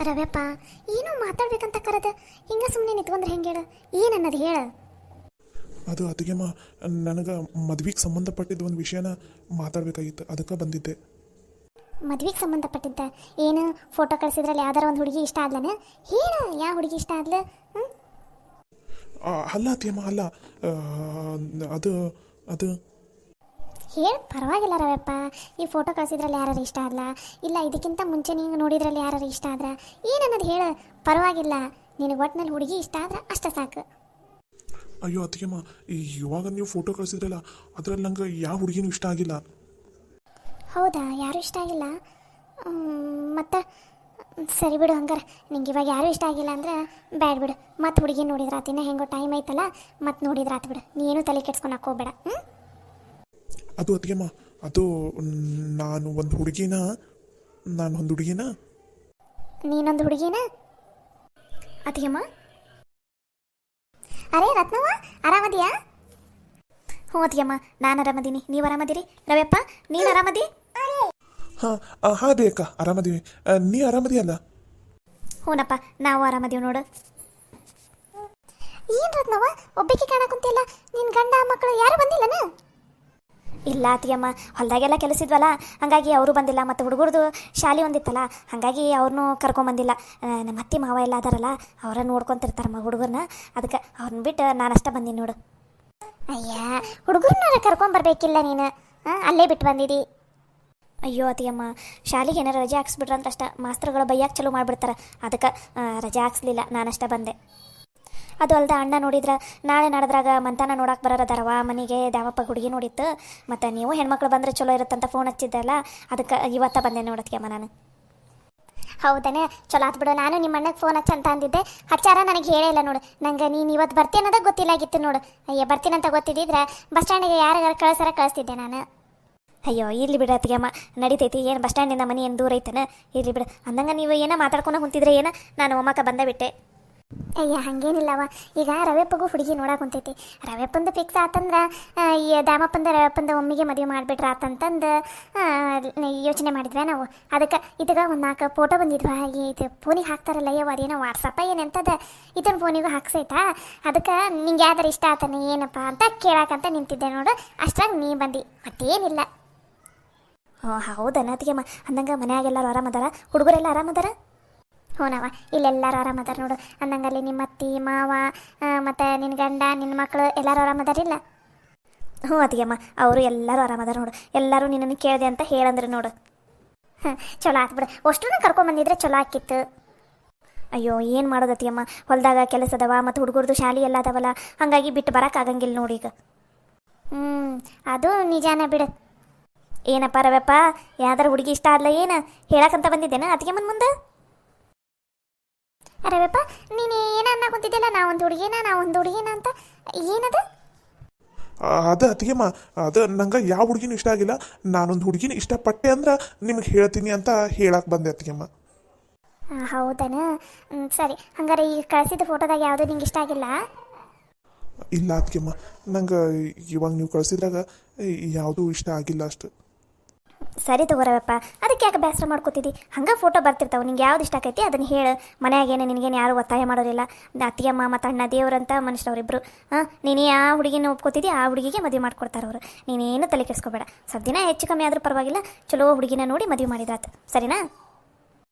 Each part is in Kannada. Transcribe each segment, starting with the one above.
ರವ್ಯಪ್ಪ, ಏನೋ ಮಾತಾಡ್ಬೇಕಂತ ಕರೆದ ಹಿಂಗ ಸುಮ್ಮನೆ ನಿಂತ್ಕೊಂಡ್ರೆ ಹೆಂಗೆ ಹೇಳ? ಏನನ್ನದು ಹೇಳ. ಅದು ಅತ್ತಿಗೆಮ್ಮ, ನನಗೆ ಮದ್ವೆಗೆ ಸಂಬಂಧಪಟ್ಟಿದ್ದ ಒಂದು ವಿಷಯನ ಮಾತಾಡಬೇಕಾಗಿತ್ತು, ಅದಕ್ಕೆ ಬಂದಿದ್ದೆ. ಮದ್ವೆಗೆ ಸಂಬಂಧಪಟ್ಟಿದ್ದ ಏನು? ಫೋಟೋ ಕಳಿಸಿದ್ರಲ್ಲಿ ಯಾವ್ದಾರ ಒಂದು ಹುಡುಗಿ ಇಷ್ಟ ಆದ್ಲನ? ಹೇಳ, ಯಾವ ಹುಡುಗಿ ಇಷ್ಟ ಆದ್ಲ? ಅಲ್ಲ ಅತ್ತಿಗೆಮ್ಮ, ಅಲ್ಲ. ಅದು ಅದು ಹೇಳ, ಪರವಾಗಿಲ್ಲ ರವ್ಯಪ್ಪ. ಈ ಫೋಟೋ ಕಳಿಸಿದ್ರಲ್ಲಿ ಯಾರು ಇಷ್ಟ ಆದ್ಲ, ಇಲ್ಲ ಇದಕ್ಕಿಂತ ಮುಂಚೆ ನೀವು ನೋಡಿದ್ರಲ್ಲಿ ಯಾರು ಇಷ್ಟ ಆದ್ರ, ಏನನ್ನೋದು ಹೇಳ, ಪರವಾಗಿಲ್ಲ. ನಿನಗೆ ಒಟ್ಟಿನಲ್ಲಿ ಹುಡುಗಿ ಇಷ್ಟ ಆದ್ರೆ ಅಷ್ಟೇ ಸಾಕು. ಅಯ್ಯೋ ಅತ್ತಿಗೆಮ್ಮ, ಇವಾಗ ನೀವು ಫೋಟೋ ಕಳಿಸಿದ್ರಲ್ಲ, ಅದ್ರಲ್ಲಿ ನಂಗೆ ಯಾವ ಹುಡುಗಿನೂ ಇಷ್ಟ ಆಗಿಲ್ಲ. ಹೌದಾ? ಯಾರೂ ಇಷ್ಟ ಆಗಿಲ್ಲ? ಮತ್ತು ಸರಿ ಬಿಡು, ಹಂಗಾರೆ ನಿಂಗೆ ಇವಾಗ ಯಾರೂ ಇಷ್ಟ ಆಗಿಲ್ಲ ಅಂದ್ರೆ ಬ್ಯಾಡ್ ಬಿಡು. ಮತ್ತು ಹುಡುಗಿ ನೋಡಿದ್ರಾತು, ಇನ್ನೂ ಹೆಂಗೋ ಟೈಮ್ ಐತಲ್ಲ, ಮತ್ತು ನೋಡಿದ್ರಾತು ಬಿಡು. ನೀನು ತಲೆ ಕೆಡ್ಸ್ಕೊಳಕ್ಕೆ ಹೋಗ್ಬೇಡ. ಅದು ಅತ್ತಿಗೆಮ್ಮ, ಅದು ನಾನು ಒಂದು ಹುಡುಗಿನ ನೀನೊಂದು ಹುಡುಗಿನ? ಅತಿಯಮ್ಮ, ಅರೇ ರತ್ನವ್ವ, ಆರಾಮದಿಯಾ? ಹ್ಞೂ ಅತಿಯಮ್ಮ, ನಾನು ಆರಾಮದೀನಿ. ನೀವು ಆರಾಮದಿರಿ? ರವ್ಯಪ್ಪ, ನೀನು ಆರಾಮದಿ? ಹಾಂ ಬೇಕಾ, ಆರಾಮದೀವಿ. ನೀ ಆರಾಮದಿಯಲ್ಲ? ಹ್ಞೂನಪ್ಪ, ನಾವು ಆರಾಮದೀವಿ ನೋಡು. ಏನು ರತ್ನವ್ವ, ಒಬ್ಬಕ್ಕೆ ಕಾಣಕುಂತಿಲ್ಲ? ನಿನ್ನ ಗಂಡ ಮಕ್ಕಳು ಯಾರು ಬಂದಿಲ್ಲನ? ಇಲ್ಲ ಅತಿಯಮ್ಮ, ಹೊಲದಾಗೆಲ್ಲ ಕೆಲಸಿದ್ವಲ್ಲ, ಹಾಗಾಗಿ ಅವರು ಬಂದಿಲ್ಲ. ಮತ್ತು ಹುಡುಗರದು ಶಾಲೆ ಒಂದಿತ್ತಲ್ಲ, ಹಾಗಾಗಿ ಅವ್ರನ್ನೂ ಕರ್ಕೊಂಬಂದಿಲ್ಲ. ನಮ್ಮ ಅತ್ತೆ ಮಾವ ಎಲ್ಲ ಅದಾರಲ್ಲ, ಅವರ ನೋಡ್ಕೊತಿರ್ತಾರಮ್ಮ ಹುಡುಗರನ್ನ, ಅದಕ್ಕೆ ಅವ್ರನ್ನ ಬಿಟ್ಟು ನಾನಷ್ಟೇ ಬಂದೀನಿ ನೋಡು. ಅಯ್ಯ, ಹುಡುಗರನ್ನ ಕರ್ಕೊಂಬರ್ಬೇಕಿಲ್ಲ ನೀನು? ಅಲ್ಲೇ ಬಿಟ್ಟು ಬಂದಿದ್ದಿ. ಅಯ್ಯೋ ಅತಿಯಮ್ಮ, ಶಾಲೆಗೆ ಏನಾರು ರಜೆ ಹಾಕ್ಸ್ಬಿಟ್ರಂತ ಅಷ್ಟ ಮಾಸ್ತರ್ಗಳು ಬೈಯಾಕೆ ಚಲೋ ಮಾಡಿಬಿಡ್ತಾರೆ, ಅದಕ್ಕೆ ರಜೆ ಹಾಕ್ಸ್ಲಿಲ್ಲ, ನಾನಷ್ಟೇ ಬಂದೆ. ಅದು ಅಲ್ದ ಅಣ್ಣ ನೋಡಿದ್ರೆ ನಾಳೆ ನಡೆದ್ರಾಗ ಮಂತಾನ ನೋಡಕ್ಕೆ ಬರೋರದಾರವ ಮನೆಗೆ. ದ್ಯಾವಪ್ಪ ಹುಡುಗಿ ನೋಡಿತ್ತು, ಮತ್ತು ನೀವು ಹೆಣ್ಮಕ್ಳು ಬಂದರೆ ಚಲೋ ಇರುತ್ತಂತ ಫೋನ್ ಹಚ್ಚಿದ್ದಲ್ಲ, ಅದಕ್ಕೆ ಇವತ್ತ ಬಂದೆ ನೋಡತ್ಕೆಮ್ಮ ನಾನು. ಹೌದನೇ, ಚಲೋ ಆತ್ ಬಿಡು. ನಾನು ನಿಮ್ಮ ಅಣ್ಣಗೆ ಫೋನ್ ಹಚ್ಚಂತ ಅಂದಿದ್ದೆ, ಹಚ್ಚಾರ ನನಗೆ ಹೇಳೇ ಇಲ್ಲ ನೋಡು. ನಂಗೆ ನೀನು ಇವತ್ತು ಬರ್ತೀನಿ ಅನ್ನೋದೇ ಗೊತ್ತಿಲ್ಲಾಗಿತ್ತು ನೋಡು. ಅಯ್ಯ, ಬರ್ತೀನಂತ ಗೊತ್ತಿದ್ದಿದ್ರೆ ಬಸ್ ಸ್ಟ್ಯಾಂಡಿಗೆ ಯಾರು ಕಳಿಸ್ತಿದ್ದೆ ನಾನು. ಅಯ್ಯೋ, ಇರ್ಲಿ ಬಿಡು ಅತ್ತಿಗೆಮ್ಮ, ನಡೀತೈತಿ. ಏನು ಬಸ್ ಸ್ಟ್ಯಾಂಡಿಂದ ಮನೆ ಏನು ದೂರ ಐತನ? ಇರ್ಲಿ ಬಿಡು. ಅಂದಂಗೆ ನೀವು ಏನೋ ಮಾತಾಡ್ಕೊಂಡು ಕುಂತಿದ್ರೆ ಏನೋ, ನಾನು ಒಮ್ಮಕ್ಕ ಬಂದೇ ಬಿಟ್ಟೆ. ಅಯ್ಯ, ಹಾಗೇನಿಲ್ಲವ. ಈಗ ರವ್ಯಪ್ಪಗೂ ಹುಡುಗಿ ನೋಡಕ್ಕೆ ಕುಂತೈತಿ. ರವ್ಯಪ್ಪಂದು ಫಿಕ್ಸ್ ಆತಂದ್ರೆ ಈ ರವ್ಯಪ್ಪಂದ ಒಮ್ಮಿಗೆ ಮದುವೆ ಮಾಡಿಬಿಟ್ರೆ ಆತಂತಂದು ಯೋಚನೆ ಮಾಡಿದ್ವಿ ನಾವು. ಅದಕ್ಕೆ ಇದೀಗ ಒಂದು 4 ಫೋಟೋ ಬಂದಿದ್ವಾ, ಇದು ಫೋನಿಗೆ ಹಾಕ್ತಾರಲ್ಲ ಯವ್ವ, ಅದೇನೋ ವಾಟ್ಸಪ್ಪ ಏನಂತದ, ಇದನ್ನು ಫೋನಿಗೂ ಹಾಕ್ಸೈತಾ. ಅದಕ್ಕೆ ನಿಂಗೆ ಯಾವ್ದಾರು ಇಷ್ಟ ಆತನ ಏನಪ್ಪ ಅಂತ ಕೇಳಕ್ಕಂತ ನಿಂತಿದ್ದೆ ನೋಡು. ಅಷ್ಟ್ರಾಗ ನೀ ಬಂದು, ಮತ್ತೇನಿಲ್ಲ. ಹೌದಾ ಅತ್ತಿಗೆಮ್ಮ? ಅಂದಂಗೆ ಮನ್ಯಾಗೆಲ್ಲರೂ ಆರಾಮದಾರ? ಹುಡುಗರೆಲ್ಲ ಆರಾಮದಾರ? ಹ್ಞೂನವ, ಇಲ್ಲೆಲ್ಲರೂ ಆರಾಮದಾರ ನೋಡು. ಅಂದಂಗಲ್ಲಿ ನಿಮ್ಮ ಅತ್ತಿ ಮಾವ ಮತ್ತು ನಿನ್ನ ಗಂಡ ನಿನ್ನ ಮಕ್ಕಳು ಎಲ್ಲರೂ ಆರಾಮದಾರಿಲ್ಲ? ಹ್ಞೂ ಅತ್ತಿಗೆಮ್ಮ, ಅವರು ಎಲ್ಲರೂ ಆರಾಮದಾರ ನೋಡು. ಎಲ್ಲರೂ ನಿನ್ನನ್ನು ಕೇಳಿದೆ ಅಂತ ಹೇಳಂದ್ರೆ ನೋಡು. ಚಲೋ ಆತ್ ಬಿಡು, ಅಷ್ಟೂ ಕರ್ಕೊಂಬಂದಿದ್ರೆ ಚಲೋ ಆಕಿತ್ತು. ಅಯ್ಯೋ, ಏನು ಮಾಡೋದು ಅತ್ತಿಗೆಮ್ಮ, ಹೊಲದಾಗ ಕೆಲಸ ಅದಾವ, ಮತ್ತು ಹುಡುಗರದು ಶಾಲೆ ಎಲ್ಲ ಅದಾವಲ್ಲ, ಹಾಗಾಗಿ ಬಿಟ್ಟು ಬರೋಕ್ಕಾಗಂಗಿಲ್ಲ ನೋಡಿ ಈಗ. ಅದು ನಿಜಾನ ಬಿಡು. ಏನಪ್ಪ ರವ್ಯಪ್ಪ, ಯಾವ್ದಾರು ಹುಡುಗಿ ಇಷ್ಟ ಆದ್ಲ ಏನು ಹೇಳಕ್ಕಂತ ಬಂದಿದ್ದೇನೆ ಅತ್ತಿಗೆಮ್ಮನ ಮುಂದೆ? ರವ್ಯಪ್ಪ, ನೀನು ಏನ ಅನ್ನ ಕುಂತಿದ್ದಿಲ್ಲ, ನಾವೊಂದು ಹುಡುಗಿನ ಅಂತ. ಏನದು? ಅದು ಅತ್ತಿಗೆಮ್ಮ, ಅದು ನಂಗೆ ಯಾವ ಹುಡುಗಿನೂ ಇಷ್ಟ ಆಗಿಲ್ಲ. ನಾನೊಂದು ಹುಡುಗಿನ ಇಷ್ಟಪಟ್ಟೆ ಅಂದ್ರೆ ನಿಮ್ಗೆ ಹೇಳ್ತೀನಿ ಅಂತ ಹೇಳಕ್ಕೆ ಬಂದೆ ಅತ್ತಿಗೆಮ್ಮ. ಹೌದನ? ಸರಿ, ಹಂಗಾರೆ ಈಗ ಕಳಿಸಿದ ಫೋಟೋದಾಗ ಯಾವುದು ನಿಂಗೆ ಇಷ್ಟ ಆಗಿಲ್ಲ? ಇಲ್ಲ ಅತ್ತಿಗೆಮ್ಮ, ನಂಗೆ ಇವಾಗ ನೀವು ಕಳಿಸಿದ್ರಾಗ ಯಾವುದೂ ಇಷ್ಟ ಆಗಿಲ್ಲ ಅಷ್ಟು. ಸರಿ ತಗೋರವಪ್ಪ, ಅದಕ್ಕೆ ಯಾಕೆ ಬೇಸರ ಮಾಡ್ಕೋತಿದ್ದಿ? ಹಂಗೆ ಫೋಟೋ ಬರ್ತಿರ್ತಾವೆ, ನಿಂಗೆ ಯಾವ್ದು ಇಷ್ಟ ಆಕೈತಿ ಅದನ್ನು ಹೇಳು. ಮನೆಯಾಗೇನೆ ನಿನಗೇನು ಯಾರು ಒತ್ತಾಯ ಮಾಡೋದಿಲ್ಲ. ಅತ್ತಿಗೆಮ್ಮ ಮತ್ತು ಅಣ್ಣ ದೇವ್ರಂತ ಮನುಷ್ಯರವರಿಬ್ಬರು. ನೀನು ಯಾವ ಹುಡುಗಿನ ಒಪ್ಕೋತಿದ್ದಿ ಆ ಹುಡುಗಿಗೆ ಮದುವೆ ಮಾಡ್ಕೊಡ್ತಾರೆ ಅವರು. ನೀನೇನು ತಲೆ ಕೆಡಿಸ್ಕೋಬೇಡ. ಸ್ವಲ್ಪ ದಿನ ಹೆಚ್ಚು ಕಮ್ಮಿ ಆದರೂ ಪರವಾಗಿಲ್ಲ, ಚಲೋ ಹುಡುಗಿನ ನೋಡಿ ಮದುವೆ ಮಾಡಿದ್ರಾತು, ಸರಿನಾ?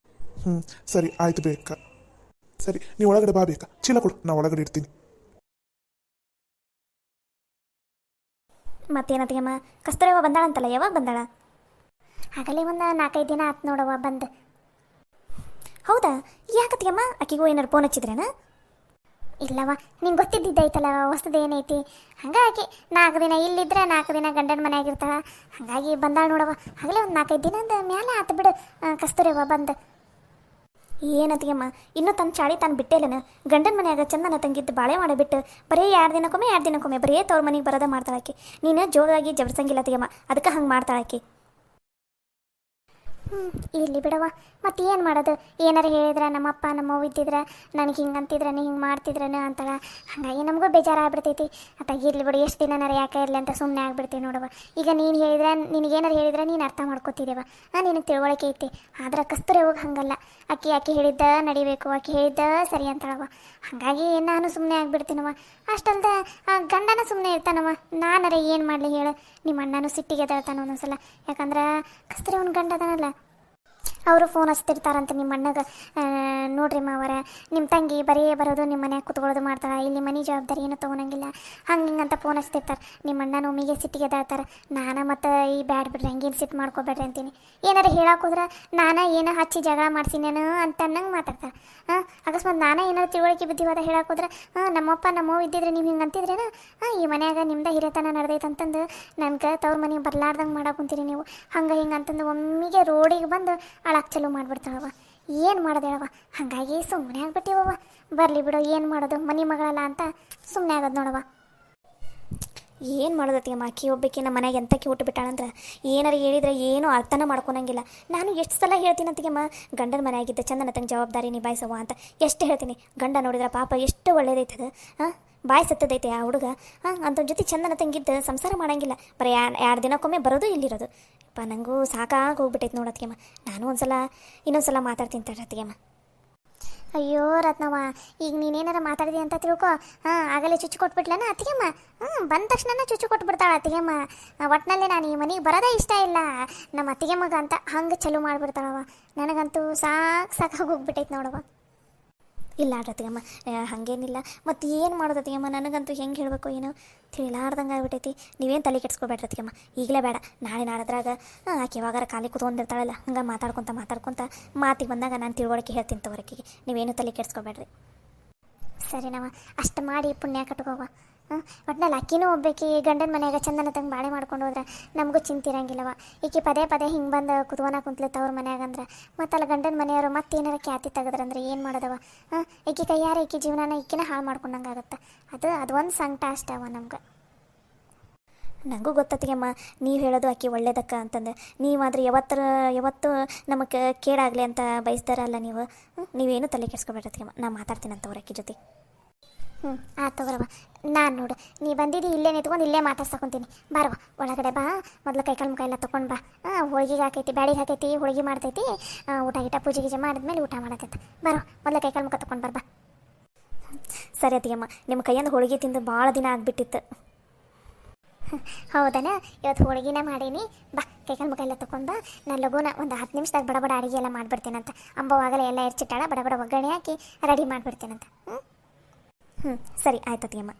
ಸರಿ ಆಯ್ತು ಬೇಕಾ. ಸರಿ, ನೀವು ಒಳಗಡೆ ಬಾ ಬೇಕಾ, ಚೀಲ ಕೊಡು, ನಾ ಒಳಗಡೆ ಇರ್ತೀನಿ. ಮತ್ತೇನತ್ತಿಗೆಮ್ಮ, ಕಸ್ತೂರವ್ವ ಬಂದಾಳಂತಲ್ಲ, ಯಾವಾಗ ಬಂದಾಳ? ಆಗಲೇ ಒಂದು 4-5 ದಿನ ಆತು ನೋಡವ್ವ ಬಂದು. ಹೌದಾ? ಯಾಕತ್ತಿಗೆಮ್ಮ, ಆಕಿಗೂ ಏನಾರು ಫೋನ್ ಹಚ್ಚಿದ್ರೇನ? ಇಲ್ಲವ, ನಿಂಗೆ ಗೊತ್ತಿದ್ದೈತಲ್ಲ ಹೊಸದು ಏನೈತಿ. ಹಾಗಾಗಿ 4 ದಿನ ಇಲ್ಲಿದ್ರೆ 4 ದಿನ ಗಂಡನ ಮನೆಯಾಗಿರ್ತಾಳ, ಹಾಗಾಗಿ ಬಂದಾಳ ನೋಡವ್ವ. ಆಗಲೇ ಒಂದು 4-5 ದಿನದ ಮೇಲೆ ಆತು ಬಿಡು ಕಸ್ತೂರವ್ವ ಬಂದು. ಏನತ್ತಿಗೆಮ್ಮ, ಇನ್ನೂ ತನ್ನ ಚಾಳಿ ತಾನು ಬಿಟ್ಟೇಲನ? ಗಂಡನ ಮನೆಯಾಗ ಚಂದನ ತಂಗಿದ್ದು ಬಾಳೆ ಮಾಡಿಬಿಟ್ಟು ಬರೀ 2 ದಿನಕ್ಕೊಮ್ಮೆ ಬರೀ ತವ್ರ ಮನೆಗೆ ಬರೋದ ಮಾಡ್ತಾಳಾಕಿ. ನೀನು ಜೋರಾಗಿ ಜಬರ್ಸಂಗಿಲ್ಲ ಅತ್ತಿಗೆಮ್ಮ, ಅದಕ್ಕೆ ಹಂಗೆ ಮಾಡ್ತಾಳಾಕಿ. ಇಲ್ಲಿ ಬಿಡವ ಮತ್ತೆ ಏನು ಮಾಡೋದು, ಏನಾರು ಹೇಳಿದ್ರೆ ನಮ್ಮಪ್ಪ ನಮ್ಮವ್ವ ಇದ್ದಿದ್ರೆ ನನಗೆ ಹಿಂಗೆ ಅಂತಿದ್ರನ ಹಿಂಗೆ ಮಾಡ್ತಿದ್ರನ ಅಂತಳ, ಹಾಗಾಗಿ ನಮಗೂ ಬೇಜಾರಾಗ್ಬಿಡ್ತೈತಿ. ಅತ್ತಾಗಿ ಇರ್ಲಿ ಬಿಡು, ಎಷ್ಟು ದಿನನಾರ ಯಾಕೆ ಇರಲಿ ಅಂತ ಸುಮ್ಮನೆ ಆಗ್ಬಿಡ್ತೀವಿ ನೋಡವ. ಈಗ ನೀನು ಹೇಳಿದ್ರೆ ನಿನಗೇನಾರು ಹೇಳಿದ್ರೆ ನೀನು ಅರ್ಥ ಮಾಡ್ಕೋತಿದ್ದೇವ, ನಿನಗೆ ತಿಳುವಳಿಕೆ ಐತಿ. ಆದ್ರೆ ಕಸ್ತೂರಿ ಹೋಗಿ ಹಂಗಲ್ಲ, ಆಕೆ ಹೇಳಿದ್ದ ನಡಿಬೇಕು, ಆಕೆ ಹೇಳಿದ್ದ ಸರಿ ಅಂತಳವ. ಹಾಗಾಗಿ ನಾನು ಸುಮ್ಮನೆ ಆಗ್ಬಿಡ್ತೀನವ. ಅಷ್ಟಲ್ದೆ ಗಂಡನ ಸುಮ್ಮನೆ ಇರ್ತಾನವ, ನಾನರ ಏನು ಮಾಡಲಿ ಹೇಳು. ನಿಮ್ಮ ಅಣ್ಣನೂ ಸಿಟ್ಟಿಗೆ ಎದ್ದೇಳ್ತಾನೆ ಒಂದೊಂದ್ಸಲ, ಯಾಕಂದ್ರೆ ಕಸ್ತೂರಿ ಅವ್ನ ಗಂಡ ಅದಾನಲ್ಲ, ಅವರು ಫೋನ್ ಹಚ್ತಿರ್ತಾರಂತ ನಿಮ್ಮ ಅಣ್ಣಗೆ. ನೋಡ್ರಿ ಮಾವರ, ನಿಮ್ಮ ತಂಗಿ ಬರೀ ಬರೋದು ನಿಮ್ಮ ಮನ್ಯಾಗ ಕುತ್ಕೊಳ್ಳೋದು ಮಾಡ್ತಾಳೆ, ಇಲ್ಲಿ ಮನೆ ಜವಾಬ್ದಾರಿ ಏನೂ ತೊಗೊಳಂಗಿಲ್ಲ, ಹಂಗೆ ಹಿಂಗಂತ ಫೋನ್ ಹಚ್ತಿರ್ತಾರೆ. ನಿಮ್ಮ ಅಣ್ಣನ ಒಮ್ಮಿಗೆ ಸಿಟ್ಟಿಗೆ ಎದ್ದಾಳ್ತಾರೆ. ನಾನು ಮತ್ತು ಈ ಬ್ಯಾಡ್ ಬಿಡ್ರಿ, ಹಂಗೇನು ಸಿಟ್ಟು ಮಾಡ್ಕೊಬೇಡ್ರಿ ಅಂತೀನಿ. ಏನಾರು ಹೇಳಕ್ಕೆ ಹೋದ್ರೆ ನಾನು ಏನೋ ಹಚ್ಚಿ ಜಗಳ ಮಾಡ್ಸಿನೇನು ಅಂತ ಅನ್ನಂಗೆ ಮಾತಾಡ್ತಾರೆ. ಅಕಸ್ಮಾತ್ ನಾನು ಏನಾರು ತಿಳುವಳಿಕೆ ಬುದ್ಧಿವಾದ ಹೇಳಕ್ಕೆ ಹೋದ್ರೆ, ನಮ್ಮಪ್ಪ ನಮ್ಮವ್ವ ಇದ್ದಿದ್ರೆ ನೀವು ಹಿಂಗೆ ಅಂತಿದ್ರೇನ, ಈ ಮನ್ಯಾಗ ನಿಮ್ದು ಹಿರಿತನ ನಡೆದೈತೆ ಅಂತಂದು ನನಗೆ ತವ್ರ ಮನೆಗೆ ಬರ್ಲಾರ್ದಂಗೆ ಮಾಡಕ್ಕೆ ಕುಂತೀರಿ ನೀವು, ಹಂಗೆ ಹಿಂಗೆ ಅಂತಂದು ಒಮ್ಮಿಗೆ ರೋಡಿಗೆ ಬಂದು ಅಳಕ್ಕೆ ಚಲೋ ಮಾಡಿಬಿಡ್ತಾಳವ. ಏನು ಮಾಡೋದು ಹೇಳವ, ಹಾಗಾಗಿ ಸುಮ್ಮನೆ ಆಗ್ಬಿಟ್ಟಿವವ. ಬರಲಿ ಬಿಡು, ಏನು ಮಾಡೋದು, ಮನೆ ಮಗಳಲ್ಲ ಅಂತ ಸುಮ್ಮನೆ ಆಗೋದು ನೋಡವ. ಏನು ಮಾಡೋದತ್ತಿಯಮ್ಮ, ಅಕ್ಕಿ ಒಬ್ಬಕ್ಕೆ ನಮ್ಮ ಮನೆಗೆ ಎಂತಕ್ಕೆ ಹುಟ್ಟು ಬಿಟ್ಟಾಳಂದ್ರೆ ಏನಾರು ಹೇಳಿದ್ರೆ ಏನೂ ಅರ್ಥನ ಮಾಡ್ಕೊಳಂಗಿಲ್ಲ. ನಾನು ಎಷ್ಟು ಸಲ ಹೇಳ್ತೀನಿ ಅಂತಿಗೆಮ್ಮ, ಗಂಡನ ಮನೆಯಾಗಿದ್ದ ಚಂದನ ತಂಗೆ ಜವಾಬ್ದಾರಿ ನಿಭಾಯಿಸವ ಅಂತ ಎಷ್ಟು ಹೇಳ್ತೀನಿ. ಗಂಡ ನೋಡಿದ್ರೆ ಪಾಪ ಎಷ್ಟು ಒಳ್ಳೇದೈತದ, ಬಾಯಿ ಸತ್ತದೈತೆ ಆ ಹುಡುಗ. ಅಂಥವ್ನ ಜೊತೆ ಚಂದನ ತಂಗಿದ್ದು ಸಂಸಾರ ಮಾಡೋಂಗಿಲ್ಲ, ಬರೀ ಎರಡು ದಿನಕ್ಕೊಮ್ಮೆ ಬರೋದು ಇಲ್ಲಿರೋದು. ನನಗೂ ಸಾಕಾಗಿ ಹೋಗ್ಬಿಟ್ಟೈತೆ ನೋಡತ್ತಿಗೆಮ್ಮ. ನಾನು ಇನ್ನೊಂದು ಸಲ ಮಾತಾಡ್ತೀನಿ ತರತ್ತಿಗೆಮ್ಮ. ಅಯ್ಯೋ ರತ್ನವ್ವ, ಈಗ ನೀನೇನಾರ ಮಾತಾಡಿದೆ ಅಂತ ತಿಳ್ಕೊ, ಆಗಲೇ ಚುಚ್ಚು ಕೊಟ್ಬಿಟ್ಲನ ಅತ್ತಿಗೆಮ್ಮ. ಬಂದ ತಕ್ಷಣ ಚುಚ್ಚು ಕೊಟ್ಬಿಡ್ತಾಳೆ ಅತ್ತಿಗೆಮ್ಮ. ಒಟ್ಟಿನಲ್ಲಿ ನಾನು ಈ ಮನೆಗೆ ಬರೋದೇ ಇಷ್ಟ ಇಲ್ಲ ನಮ್ಮ ಅತ್ತಿಗೆಮ್ಮಗ ಅಂತ ಹಂಗೆ ಚಲೋ ಮಾಡಿಬಿಡ್ತಾಳವ. ನನಗಂತೂ ಸಾಕಾಗಿ ಹೋಗ್ಬಿಟ್ಟೈತೆ ನೋಡವ. ಇಲ್ಲ ಅತ್ತಿಗೆಮ್ಮ, ಹಾಗೇನಿಲ್ಲ. ಮತ್ತು ಏನು ಮಾಡೋದು ಅತ್ತಿಗೆಮ್ಮ, ನನಗಂತೂ ಹೆಂಗೆ ಹೇಳಬೇಕು ಏನೋ ತಿಳಿಲಾರ್ದಂಗೆ ಆಗ್ಬಿಟ್ಟೈತಿ. ನೀವೇನು ತಲೆ ಕೆಡ್ಸ್ಕೊಬೇಡ್ರಿ ಅತ್ತಿಗೆಮ್ಮ, ಈಗಲೇ ಬೇಡ. ನಾಳೆ ನಾಡದ್ರಾಗ ಆಕೆ ಯಾವಾಗಾರ ಖಾಲಿ ಕೂತ್ಕೊಂಡಿರ್ತಾಳಲ್ಲ, ಹಂಗೆ ಮಾತಾಡ್ಕೊತ ಮಾತಿಗೆ ಬಂದಾಗ ನಾನು ತಿಳುವಳಿಕೆ ಹೇಳ್ತೀನಿ ತಗೋರಕ್ಕಿಗೆ. ನೀವೇನು ತಲೆ ಕೆಡ್ಸ್ಕೊಬೇಡ್ರಿ. ಸರಿನವ, ಅಷ್ಟು ಮಾಡಿ ಪುಣ್ಯ ಕಟ್ಕೋವ. ಒಟ್ನಲ್ಲಿ ಅಕ್ಕಿನೂ ಒಬ್ಬಾಕಿ ಗಂಡನ ಮನೆಯಾಗ ಚಂದನ ತಂಗೆ ಬಾಳೆ ಮಾಡ್ಕೊಂಡು ಹೋದ್ರೆ ನಮಗೂ ಚಿಂತಿರಂಗಿಲ್ಲವ. ಈಕೆ ಪದೇ ಪದೇ ಹಿಂಗೆ ಬಂದು ಕುತ್ಲಿತ್ತು ಅವ್ರ ಮನ್ಯಾಗಂದ್ರೆ, ಮತ್ತಲ್ಲ ಗಂಡನ ಮನೆಯವರು ಮತ್ತೇನಾರ ಖ್ಯಾತಿ ತೆಗೆದ್ರಂದ್ರೆ ಏನು ಮಾಡೋದವ. ಈಕೆ ಕೈಯಾರ ಈಕೆ ಜೀವನನ ಈಕಿನ ಹಾಳು ಮಾಡ್ಕೊಂಡಂಗೆ ಆಗುತ್ತೆ. ಅದು ಒಂದು ಸಂಕಟ ಅಷ್ಟವ ನಮ್ಗೆ. ನನಗೂ ಗೊತ್ತತ್ತಿಗೆಮ್ಮ, ನೀವು ಹೇಳೋದು ಆಕೆ ಒಳ್ಳೇದಕ್ಕ ಅಂತಂದು. ನೀವಾದ್ರೆ ಯಾವತ್ತು ನಮಗೆ ಕೇಡಾಗಲಿ ಅಂತ ಬಯಸ್ತಾರಲ್ಲ ನೀವು. ನೀವೇನು ತಲೆ ಕೆಡ್ಸ್ಕೊಬೇಡ್ರತ್ತಿಗೆಮ್ಮ, ನಾನು ಮಾತಾಡ್ತೀನಿ ಅಂತ ಅವ್ರ ಆಕೆ ಜೊತೆ. ಆಯ್ತು ತಗೋರವ. ನಾನು ನೋಡು, ನೀ ಬಂದಿದ್ದು ಇಲ್ಲೇ ನಿಂತ್ಕೊಂಡು ಇಲ್ಲೇ ಮಾತಾಡ್ಸಕೊಂತೀನಿ. ಬಾರವ ಒಳಗಡೆ ಬಾ, ಮೊದಲು ಕೈಕಾಲು ಮುಖ ಎಲ್ಲ ತೊಗೊಂಡು ಬಾ. ಹೋಳಿಗೆಗೆ ಹಾಕೈತಿ, ಬ್ಯಾಡಿಗೆ ಹಾಕೈತಿ, ಹೋಳಿಗೆ ಮಾಡ್ತೈತಿ. ಊಟ ಪೂಜೆ ಗೀಜೆ ಮಾಡಿದ್ಮೇಲೆ ಊಟ ಮಾಡತ್ತೈತೆ. ಬರೋ ಮೊದಲು ಕೈಕಾಲು ಮುಖ ತೊಗೊಂಡು ಬರ್ಬಾ. ಸರಿ ಅತ್ತಿಗೆಮ್ಮ, ನಿಮ್ಮ ಕೈಯಿಂದ ಹೋಳಿಗೆ ತಿಂದು ಭಾಳ ದಿನ ಆಗಿಬಿಟ್ಟಿತ್ತು. ಹೌದನ, ಇವತ್ತು ಹೋಳಿಗೆನ ಮಾಡೀನಿ. ಬಾ ಕೈಕಾಲು ಮುಖ ಎಲ್ಲ ತೊಗೊಂಡು ಬಾ. ನಾನು ಲಘುನ ಒಂದು 10 ನಿಮಿಷದಾಗ ಬಡ ಅಡುಗೆ ಎಲ್ಲ ಮಾಡಿಬಿಡ್ತೀನಂತ. ಅಂಬವಾಗಲೇ ಎಲ್ಲ ಹೆಚ್ಚಿಟ್ಟಾಳ, ಬಡ ಒಗ್ಗರಣೆ ಹಾಕಿ ರೆಡಿ ಮಾಡಿಬಿಡ್ತೀನಂತ. ಸರಿ ಆಯ್ತು ಅತ್ತಿಗೆಮ್ಮ.